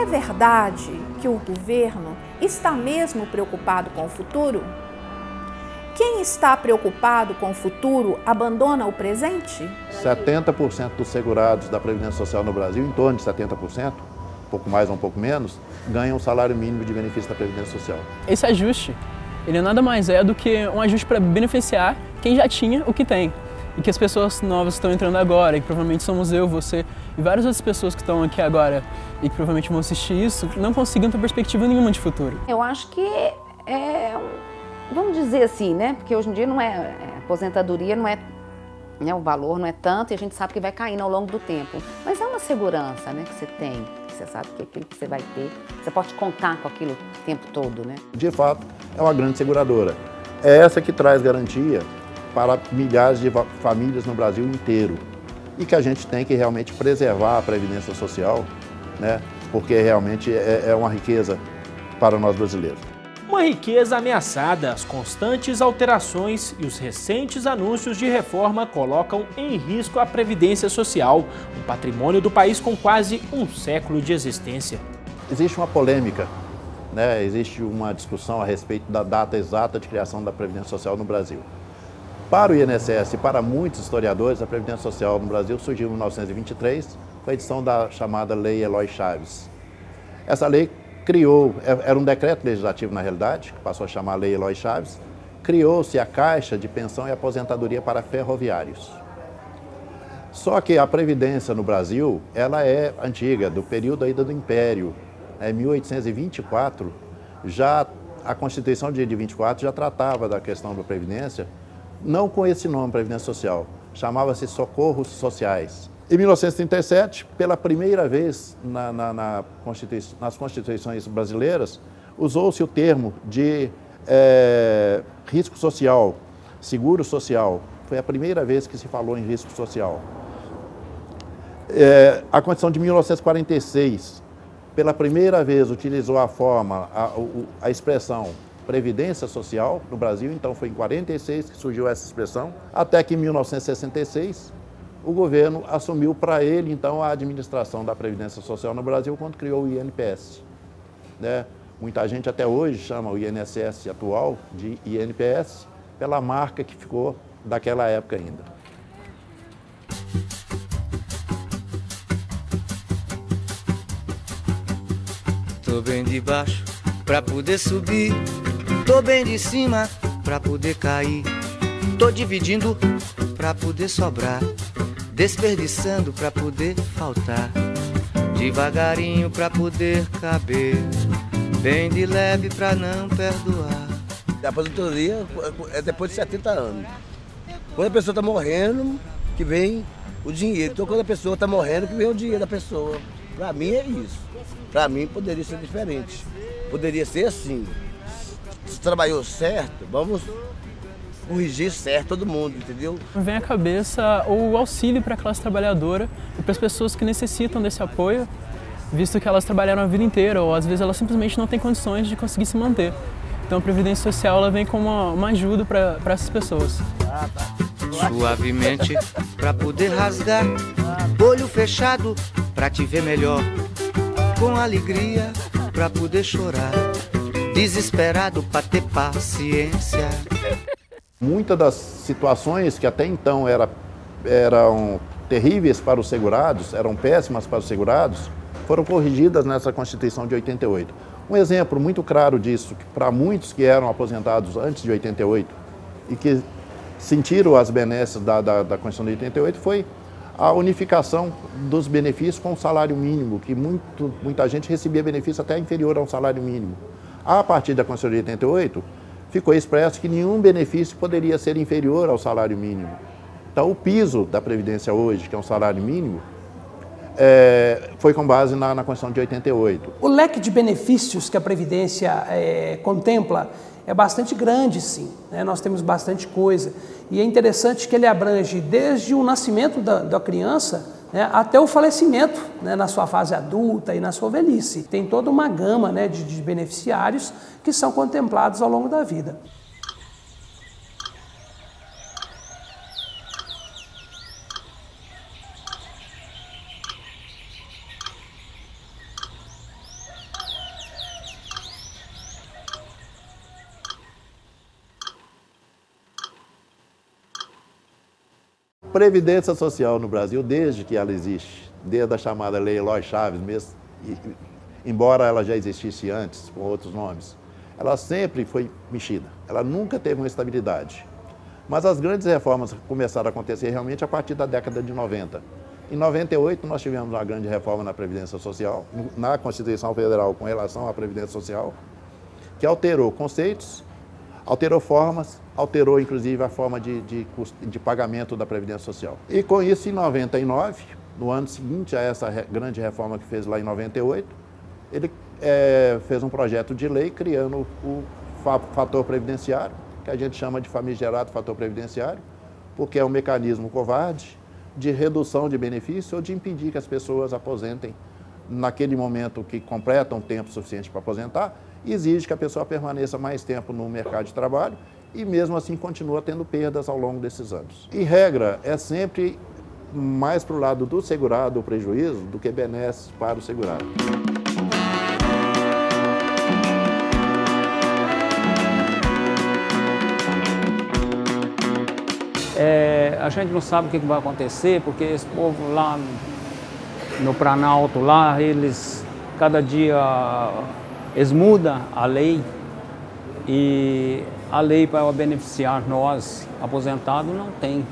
É verdade que o governo está mesmo preocupado com o futuro? Quem está preocupado com o futuro abandona o presente? 70% dos segurados da Previdência Social no Brasil, em torno de 70%, um pouco mais ou um pouco menos, ganham o salário mínimo de benefício da Previdência Social. Esse ajuste, ele nada mais é do que um ajuste para beneficiar quem já tinha o que tem. E que as pessoas novas estão entrando agora, e que provavelmente somos eu, você e várias outras pessoas que estão aqui agora e que provavelmente vão assistir isso, não conseguem ter perspectiva nenhuma de futuro. Eu acho que vamos dizer assim, né? Porque hoje em dia aposentadoria não é, né, o valor não é tanto e a gente sabe que vai caindo ao longo do tempo. Mas é uma segurança, né, que você tem, que você sabe que aquilo que você vai ter, você pode contar com aquilo o tempo todo, né? De fato, é uma grande seguradora. É essa que traz garantia para milhares de famílias no Brasil inteiro. E que a gente tem que realmente preservar a Previdência Social, né? Porque realmente é uma riqueza para nós brasileiros. Uma riqueza ameaçada, as constantes alterações e os recentes anúncios de reforma colocam em risco a Previdência Social, um patrimônio do país com quase um século de existência. Existe uma polêmica, né? Existe uma discussão a respeito da data exata de criação da Previdência Social no Brasil. Para o INSS e para muitos historiadores, a Previdência Social no Brasil surgiu em 1923, com a edição da chamada Lei Eloy Chaves. Essa lei criou, era um decreto legislativo na realidade, que passou a chamar Lei Eloy Chaves, criou-se a Caixa de Pensão e Aposentadoria para Ferroviários. Só que a Previdência no Brasil, ela é antiga, do período ainda do Império. Em 1824, a Constituição de 24 já tratava da questão da Previdência, não com esse nome, Previdência Social, chamava-se Socorros Sociais. Em 1937, pela primeira vez nas constituições brasileiras, usou-se o termo de risco social, seguro social. Foi a primeira vez que se falou em risco social. A Constituição de 1946, pela primeira vez, utilizou a expressão Previdência Social no Brasil, então foi em 46 que surgiu essa expressão, até que em 1966 o governo assumiu para ele, então, a administração da Previdência Social no Brasil quando criou o INPS. Né? Muita gente até hoje chama o INSS atual de INPS pela marca que ficou daquela época ainda. Tô bem de baixo pra poder subir, tô bem de cima pra poder cair, tô dividindo pra poder sobrar, desperdiçando pra poder faltar, devagarinho pra poder caber, bem de leve pra não perdoar. A aposentadoria é depois de 70 anos. Quando a pessoa está morrendo, que vem o dinheiro. Então, quando a pessoa está morrendo, que vem o dinheiro da pessoa. Para mim é isso. Para mim poderia ser diferente. Poderia ser assim. Se trabalhou certo, vamos corrigir certo todo mundo, entendeu? Vem à cabeça o auxílio para a classe trabalhadora e para as pessoas que necessitam desse apoio, visto que elas trabalharam a vida inteira ou às vezes elas simplesmente não têm condições de conseguir se manter. Então a Previdência Social ela vem como uma ajuda para essas pessoas. Suavemente para poder rasgar, olho fechado para te ver melhor, com alegria para poder chorar, desesperado para ter paciência. Muitas das situações que até então eram terríveis para os segurados, eram péssimas para os segurados, foram corrigidas nessa Constituição de 88. Um exemplo muito claro disso, para muitos que eram aposentados antes de 88 e que sentiram as benesses da Constituição de 88, foi a unificação dos benefícios com o salário mínimo, que muita gente recebia benefício até inferior ao salário mínimo. A partir da Constituição de 88, ficou expresso que nenhum benefício poderia ser inferior ao salário mínimo. Então, o piso da Previdência hoje, que é um salário mínimo, foi com base na Constituição de 88. O leque de benefícios que a Previdência contempla é bastante grande, sim. Né? Nós temos bastante coisa. E é interessante que ele abrange desde o nascimento da criança, né, até o falecimento, né, na sua fase adulta e na sua velhice. Tem toda uma gama, né, de beneficiários que são contemplados ao longo da vida. Previdência Social no Brasil, desde que ela existe, desde a chamada Lei Eloy Chaves mesmo, embora ela já existisse antes, com outros nomes, ela sempre foi mexida, ela nunca teve uma estabilidade. Mas as grandes reformas começaram a acontecer realmente a partir da década de 90. Em 98, nós tivemos uma grande reforma na Previdência Social, na Constituição Federal com relação à Previdência Social, que alterou conceitos, alterou formas, alterou inclusive a forma de pagamento da Previdência Social. E com isso, em 99, no ano seguinte a essa grande reforma que fez lá em 98, ele fez um projeto de lei criando o fator previdenciário, que a gente chama de famigerado fator previdenciário, porque é um mecanismo covarde de redução de benefício ou de impedir que as pessoas aposentem naquele momento que completam tempo suficiente para aposentar, exige que a pessoa permaneça mais tempo no mercado de trabalho e mesmo assim continua tendo perdas ao longo desses anos. E regra é sempre mais para o lado do segurado, o prejuízo, do que benesses para o segurado. A gente não sabe o que vai acontecer, porque esse povo lá no Planalto, lá, cada dia eles mudam a lei e a lei para beneficiar nós, aposentados, não tem.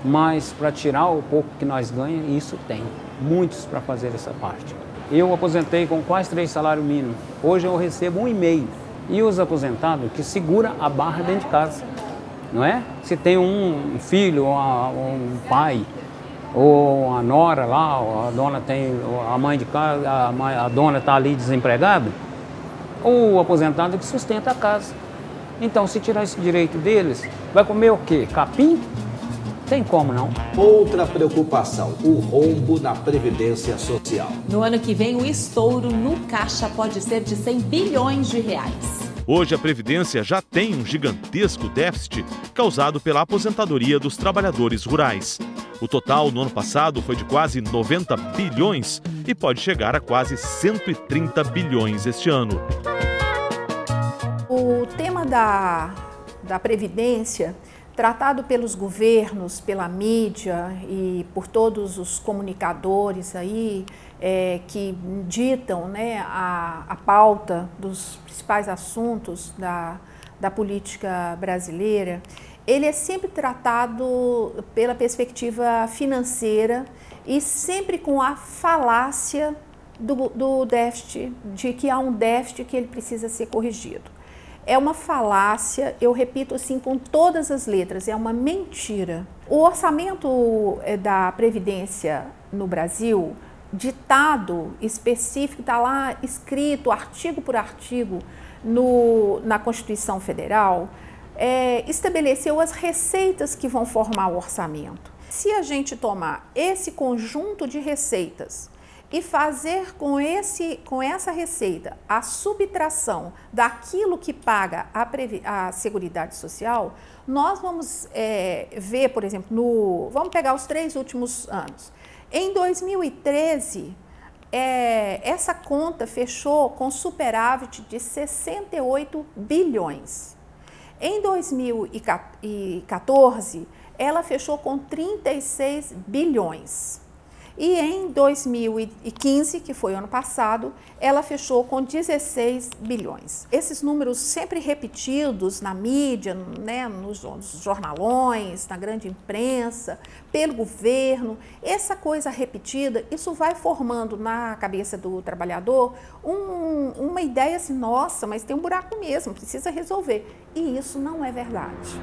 Mas para tirar o pouco que nós ganhamos, isso tem. Muitos para fazer essa parte. Eu aposentei com quase 3 salários mínimos. Hoje eu recebo 1,5. E os aposentados que seguram a barra dentro de casa. Não é? Se tem um filho, ou um pai, ou a nora lá, ou a dona tem, a mãe de casa, a dona está ali desempregada, o aposentado que sustenta a casa. Então, se tirar esse direito deles, vai comer o quê? Capim? Tem como não. Outra preocupação, o rombo na Previdência Social. No ano que vem, o estouro no caixa pode ser de 100 bilhões de reais. Hoje, a Previdência já tem um gigantesco déficit causado pela aposentadoria dos trabalhadores rurais. O total no ano passado foi de quase 90 bilhões e pode chegar a quase 130 bilhões este ano. O tema da Previdência, tratado pelos governos, pela mídia e por todos os comunicadores aí, que ditam, né, a pauta dos principais assuntos da política brasileira, ele é sempre tratado pela perspectiva financeira e sempre com a falácia do déficit, de que há um déficit que ele precisa ser corrigido. É uma falácia, eu repito assim com todas as letras, é uma mentira. O orçamento da Previdência no Brasil, ditado específico, está lá escrito artigo por artigo na Constituição Federal, estabeleceu as receitas que vão formar o orçamento. Se a gente tomar esse conjunto de receitas e fazer com essa receita a subtração daquilo que paga a Seguridade Social, nós vamos ver, por exemplo, vamos pegar os 3 últimos anos. Em 2013, essa conta fechou com superávit de 68 bilhões. Em 2014, ela fechou com 36 bilhões. E em 2015, que foi o ano passado, ela fechou com 16 bilhões. Esses números sempre repetidos na mídia, né, nos jornalões, na grande imprensa, pelo governo, essa coisa repetida, isso vai formando na cabeça do trabalhador uma ideia assim, nossa, mas tem um buraco mesmo, precisa resolver. E isso não é verdade.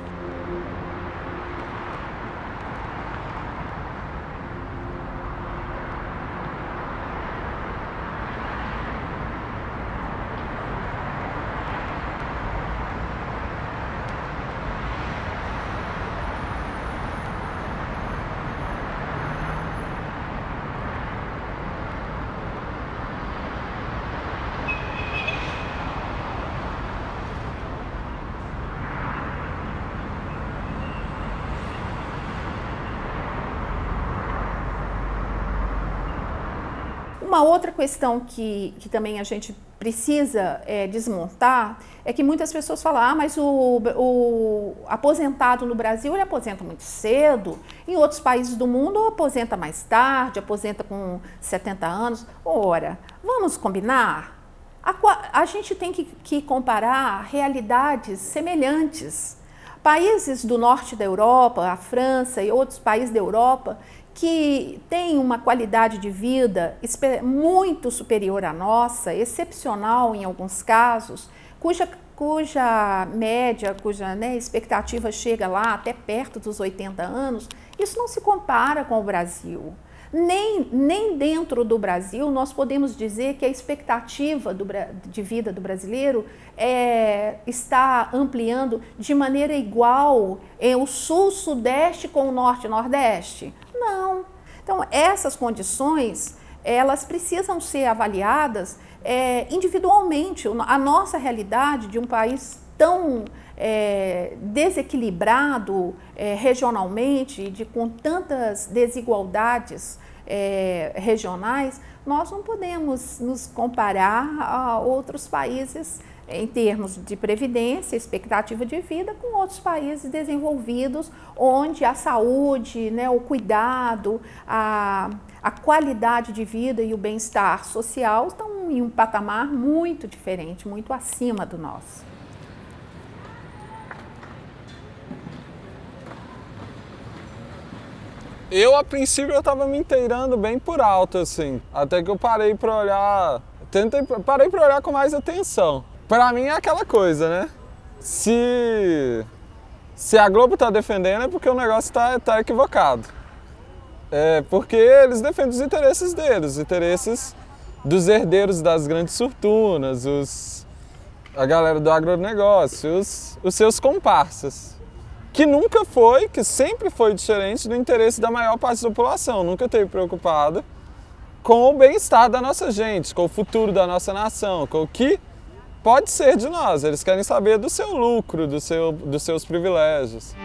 Uma outra questão que também a gente precisa desmontar é que muitas pessoas falam, mas o aposentado no Brasil ele aposenta muito cedo, em outros países do mundo aposenta mais tarde, aposenta com 70 anos. Ora, vamos combinar? A gente tem que comparar realidades semelhantes. Países do norte da Europa, a França e outros países da Europa, que têm uma qualidade de vida muito superior à nossa, excepcional em alguns casos, cuja média, cuja expectativa chega lá até perto dos 80 anos, isso não se compara com o Brasil. Nem dentro do Brasil nós podemos dizer que a expectativa de vida do brasileiro está ampliando de maneira igual em o sul, sudeste com o norte e nordeste. Não. Então, essas condições, elas precisam ser avaliadas individualmente. A nossa realidade de um país tão desequilibrado regionalmente, com tantas desigualdades regionais, nós não podemos nos comparar a outros países em termos de previdência, expectativa de vida, com outros países desenvolvidos, onde a saúde, o cuidado, a qualidade de vida e o bem-estar social estão em um patamar muito diferente, muito acima do nosso. Eu, a princípio, eu estava me inteirando bem por alto, assim, até que eu parei para olhar, parei para olhar com mais atenção. Para mim é aquela coisa, né? Se a Globo está defendendo é porque o negócio tá equivocado. Porque eles defendem os interesses deles, os interesses dos herdeiros das grandes fortunas, a galera do agronegócio, os seus comparsas. Que nunca foi, que sempre foi diferente do interesse da maior parte da população, nunca esteve preocupado com o bem-estar da nossa gente, com o futuro da nossa nação, com o que pode ser de nós. Eles querem saber do seu lucro, dos seus privilégios.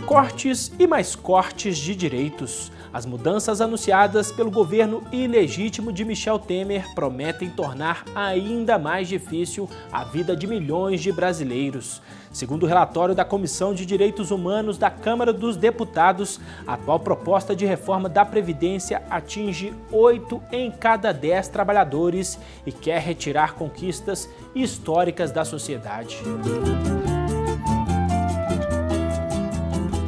Cortes e mais cortes de direitos. As mudanças anunciadas pelo governo ilegítimo de Michel Temer prometem tornar ainda mais difícil a vida de milhões de brasileiros. Segundo o relatório da Comissão de Direitos Humanos da Câmara dos Deputados, a atual proposta de reforma da Previdência atinge 8 em cada 10 trabalhadores e quer retirar conquistas históricas da sociedade.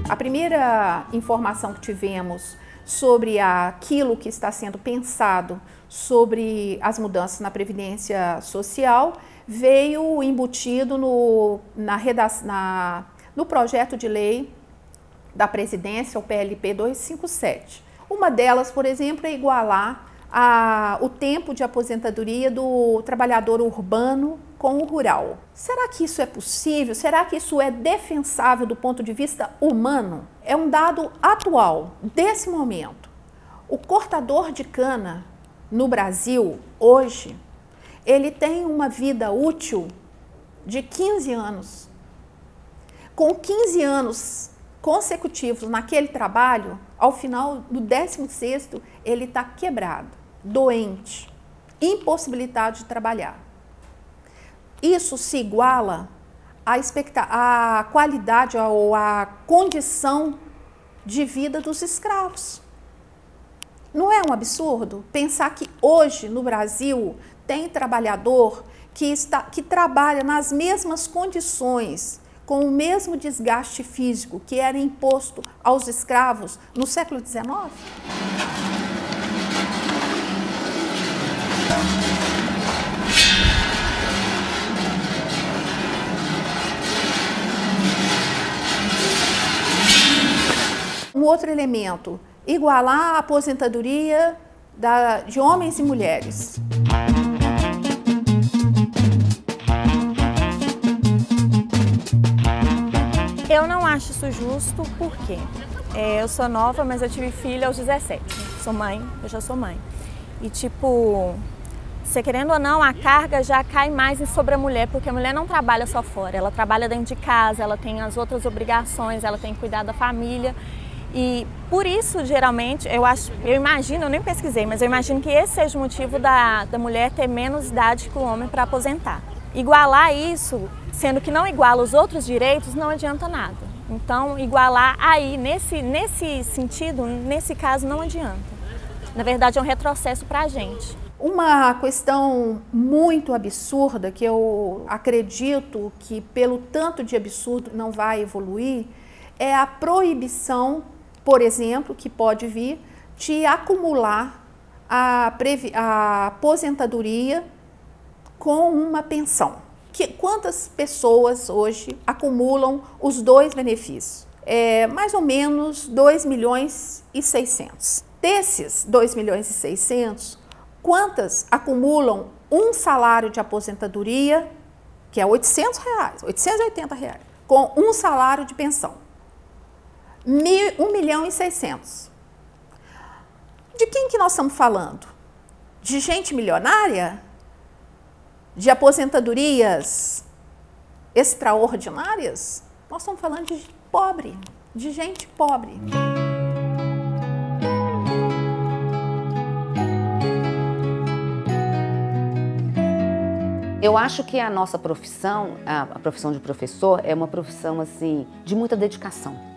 A primeira informação que tivemos sobre aquilo que está sendo pensado sobre as mudanças na Previdência Social veio embutido no projeto de lei da Presidência, o PLP 257. Uma delas, por exemplo, é igualar o tempo de aposentadoria do trabalhador urbano com o rural. Será que isso é possível? Será que isso é defensável do ponto de vista humano? É um dado atual, desse momento. O cortador de cana no Brasil, hoje, ele tem uma vida útil de 15 anos. Com 15 anos consecutivos naquele trabalho, ao final do 16º, ele está quebrado, doente, impossibilitado de trabalhar. Isso se iguala à qualidade ou à condição de vida dos escravos. Não é um absurdo pensar que hoje no Brasil tem trabalhador que trabalha nas mesmas condições, com o mesmo desgaste físico que era imposto aos escravos no século XIX? Um outro elemento, igualar a aposentadoria de homens e mulheres. Eu não acho isso justo, por quê? Eu sou nova, mas eu tive filho aos 17. Sou mãe, eu já sou mãe. E tipo, você querendo ou não, a carga já cai mais sobre a mulher, porque a mulher não trabalha só fora, ela trabalha dentro de casa, ela tem as outras obrigações, ela tem que cuidar da família. E por isso, geralmente, eu imagino, eu nem pesquisei, mas eu imagino que esse seja o motivo da mulher ter menos idade que o homem para aposentar. Igualar isso, sendo que não iguala os outros direitos, não adianta nada. Então, igualar aí, nesse sentido, nesse caso, não adianta. Na verdade, é um retrocesso para a gente. Uma questão muito absurda, que eu acredito que pelo tanto de absurdo não vai evoluir, é a proibição, por exemplo, que pode vir de acumular a aposentadoria com uma pensão. Quantas pessoas hoje acumulam os dois benefícios? Mais ou menos 2.600.000. Desses 2.600.000, quantas acumulam um salário de aposentadoria, que é R$800, R$880, com um salário de pensão? 1.600.000. De quem que nós estamos falando? De gente milionária? De aposentadorias extraordinárias? Nós estamos falando de pobre, de gente pobre. Eu acho que a nossa profissão, a profissão de professor, é uma profissão assim de muita dedicação.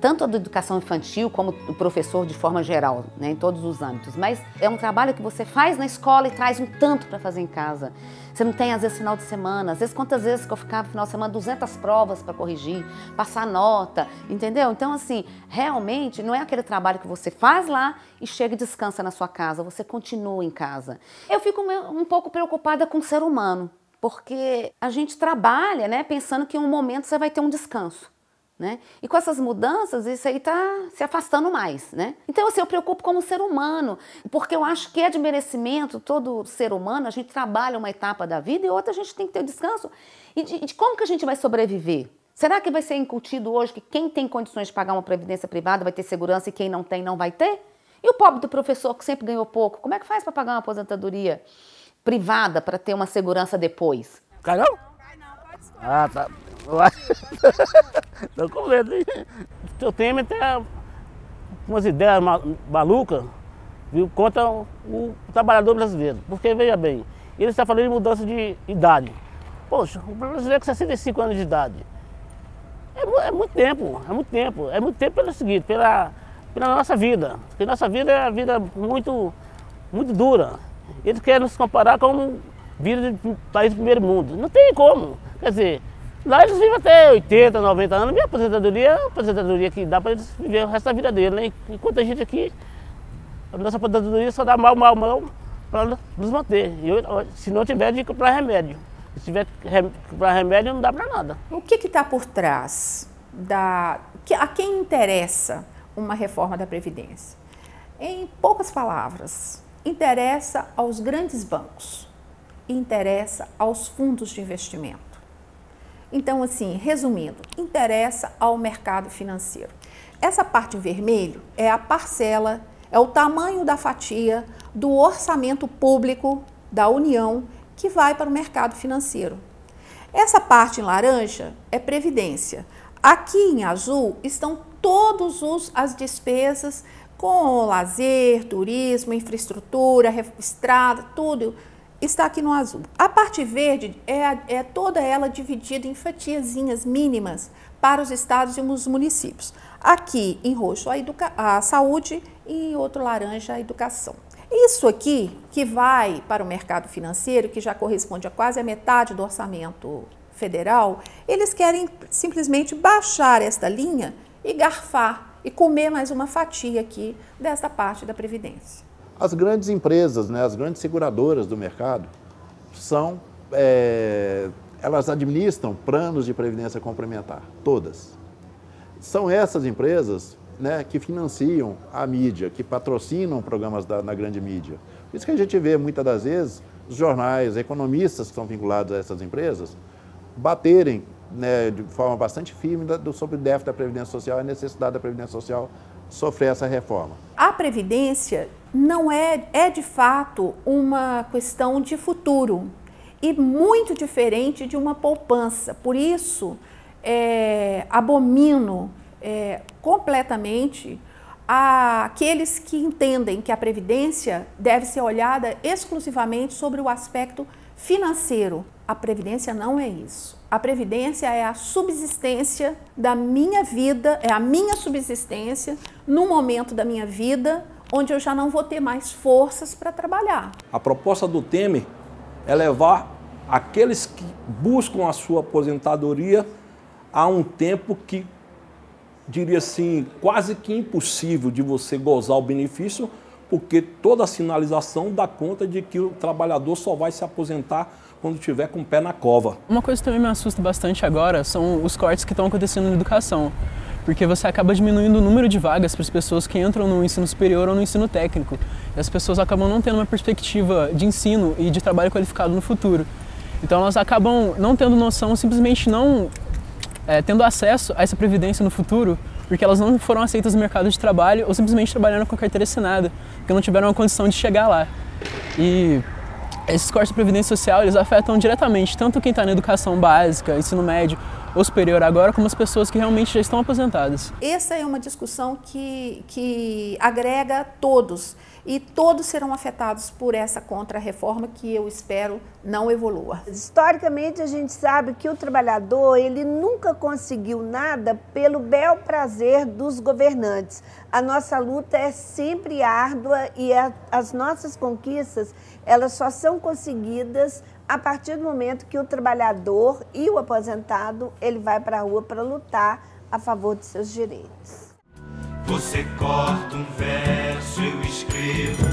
Tanto a da educação infantil como o professor de forma geral, né, em todos os âmbitos. Mas é um trabalho que você faz na escola e traz um tanto para fazer em casa. Você não tem, às vezes, final de semana. Às vezes, quantas vezes que eu ficava no final de semana, 200 provas para corrigir, passar nota, entendeu? Então, assim, realmente não é aquele trabalho que você faz lá e chega e descansa na sua casa. Você continua em casa. Eu fico um pouco preocupada com o ser humano, porque a gente trabalha, né, pensando que em um momento você vai ter um descanso. Né? E com essas mudanças, isso aí está se afastando mais, né? Então, assim, eu preocupo como ser humano, porque eu acho que é de merecimento, todo ser humano, a gente trabalha uma etapa da vida e outra a gente tem que ter descanso. E de como que a gente vai sobreviver? Será que vai ser incutido hoje que quem tem condições de pagar uma previdência privada vai ter segurança e quem não tem, não vai ter? E o pobre do professor que sempre ganhou pouco, como é que faz para pagar uma aposentadoria privada para ter uma segurança depois? Cai não? Ah, tá. Tô com medo, hein? O seu Temer tem umas ideias malucas, viu, contra o trabalhador brasileiro. Porque, veja bem, ele está falando de mudança de idade. Poxa, o brasileiro com 65 anos de idade. É muito tempo, é muito tempo. É muito tempo pelo seguinte, pela nossa vida. Porque nossa vida é uma vida muito dura. Eles querem nos comparar com vida de país do primeiro mundo. Não tem como. Quer dizer, lá eles vivem até 80, 90 anos, e a aposentadoria que dá para eles viver o resto da vida deles, né? Enquanto a gente aqui, a nossa aposentadoria só dá mal para nos manter. Se não tiver, de comprar remédio. Se tiver comprar remédio, não dá para nada. O que está por trás a quem interessa uma reforma da Previdência? Em poucas palavras, interessa aos grandes bancos, interessa aos fundos de investimento. Então, assim, resumindo, interessa ao mercado financeiro. Essa parte em vermelho é a parcela, é o tamanho da fatia do orçamento público da União que vai para o mercado financeiro. Essa parte em laranja é previdência. Aqui em azul estão todas as despesas com lazer, turismo, infraestrutura, estrada, tudo está aqui no azul. A parte verde é toda ela dividida em fatiazinhas mínimas para os estados e os municípios. Aqui em roxo a saúde e em outro laranja a educação. Isso aqui que vai para o mercado financeiro, que já corresponde a quase a metade do orçamento federal, eles querem simplesmente baixar esta linha e garfar e comer mais uma fatia aqui desta parte da Previdência. As grandes empresas, né, as grandes seguradoras do mercado, elas administram planos de previdência complementar, todas. São essas empresas, né, que financiam a mídia, que patrocinam programas na grande mídia. Por isso que a gente vê, muitas das vezes, os jornais, economistas que estão vinculados a essas empresas, baterem né, de forma bastante firme sobre o déficit da Previdência Social e a necessidade da Previdência Social sofrer essa reforma. A Previdência não é de fato uma questão de futuro e muito diferente de uma poupança. Por isso, abomino completamente aqueles que entendem que a Previdência deve ser olhada exclusivamente sobre o aspecto financeiro. A Previdência não é isso. A Previdência é a subsistência da minha vida, é a minha subsistência num momento da minha vida onde eu já não vou ter mais forças para trabalhar. A proposta do Temer é levar aqueles que buscam a sua aposentadoria a um tempo que, diria assim, quase que impossível de você gozar o benefício, porque toda a sinalização dá conta de que o trabalhador só vai se aposentar quando tiver com o pé na cova. Uma coisa que também me assusta bastante agora são os cortes que estão acontecendo na educação, porque você acaba diminuindo o número de vagas para as pessoas que entram no ensino superior ou no ensino técnico. E as pessoas acabam não tendo uma perspectiva de ensino e de trabalho qualificado no futuro. Então elas acabam não tendo noção, simplesmente não tendo acesso a essa previdência no futuro, porque elas não foram aceitas no mercado de trabalho ou simplesmente trabalhando com a carteira assinada, porque não tiveram a condição de chegar lá. E esses cortes de previdência social, eles afetam diretamente tanto quem está na educação básica, ensino médio ou superior agora, como as pessoas que realmente já estão aposentadas. Essa é uma discussão que agrega todos, e todos serão afetados por essa contra-reforma que eu espero não evolua. Historicamente, a gente sabe que o trabalhador, ele nunca conseguiu nada pelo bel prazer dos governantes. A nossa luta é sempre árdua e as nossas conquistas, elas só são conseguidas a partir do momento que o trabalhador e o aposentado, ele vai para a rua para lutar a favor de seus direitos. Você corta um verso, eu escrevo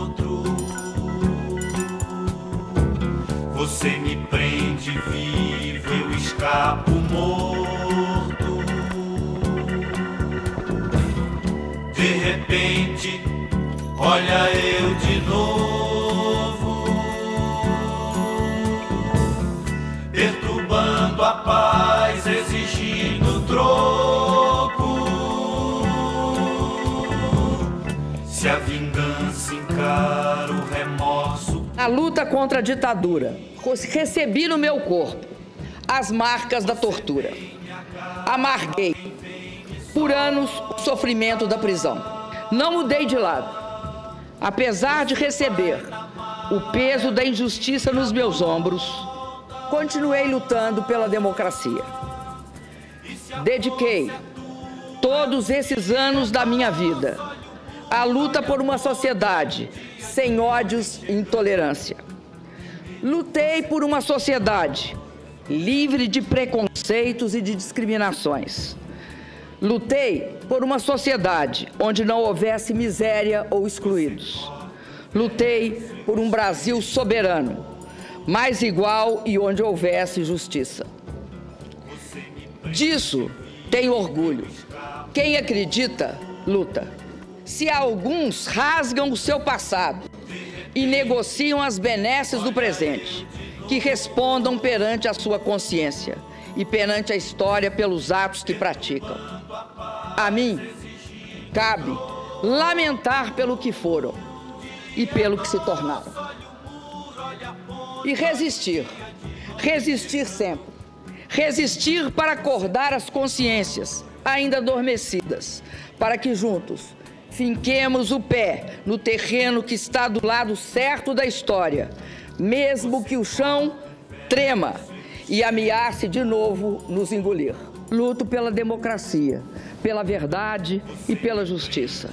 outro. Você me prende vivo, eu escapo morto. De repente, olha eu de novo, perturbando a paz, exigindo troco. Se a vingança encara o remorso. Na luta contra a ditadura, recebi no meu corpo as marcas da tortura. Amarguei por anos o sofrimento da prisão. Não mudei de lado, apesar de receber o peso da injustiça nos meus ombros. Continuei lutando pela democracia. Dediquei todos esses anos da minha vida à luta por uma sociedade sem ódios e intolerância. Lutei por uma sociedade livre de preconceitos e de discriminações. Lutei por uma sociedade onde não houvesse miséria ou excluídos. Lutei por um Brasil soberano, mais igual e onde houvesse justiça. Disso tenho orgulho. Quem acredita, luta. Se alguns rasgam o seu passado e negociam as benesses do presente, que respondam perante a sua consciência e perante a história pelos atos que praticam. A mim, cabe lamentar pelo que foram e pelo que se tornaram. E resistir, resistir sempre. Resistir para acordar as consciências ainda adormecidas, para que juntos finquemos o pé no terreno que está do lado certo da história, mesmo que o chão trema e ameace de novo nos engolir. Luto pela democracia, pela verdade e pela justiça.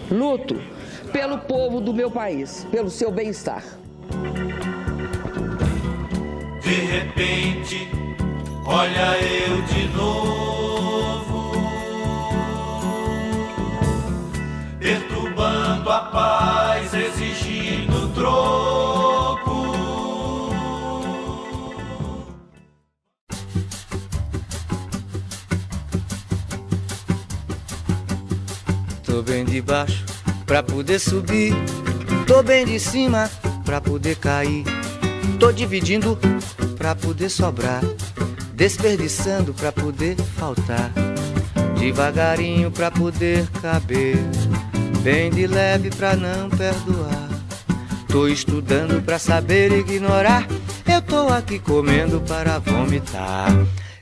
Luto pelo povo do meu país, pelo seu bem-estar. De repente, olha eu de novo, perturbando a paz, exigindo troco. Tô bem de baixo pra poder subir, tô bem de cima pra poder cair, tô dividindo pra poder sobrar, desperdiçando pra poder faltar, devagarinho pra poder caber, bem de leve pra não perdoar. Tô estudando pra saber ignorar, eu tô aqui comendo para vomitar.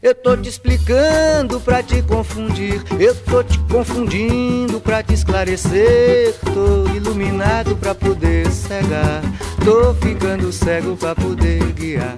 Eu tô te explicando pra te confundir, eu tô te confundindo pra te esclarecer. Tô iluminado pra poder cegar, tô ficando cego pra poder guiar.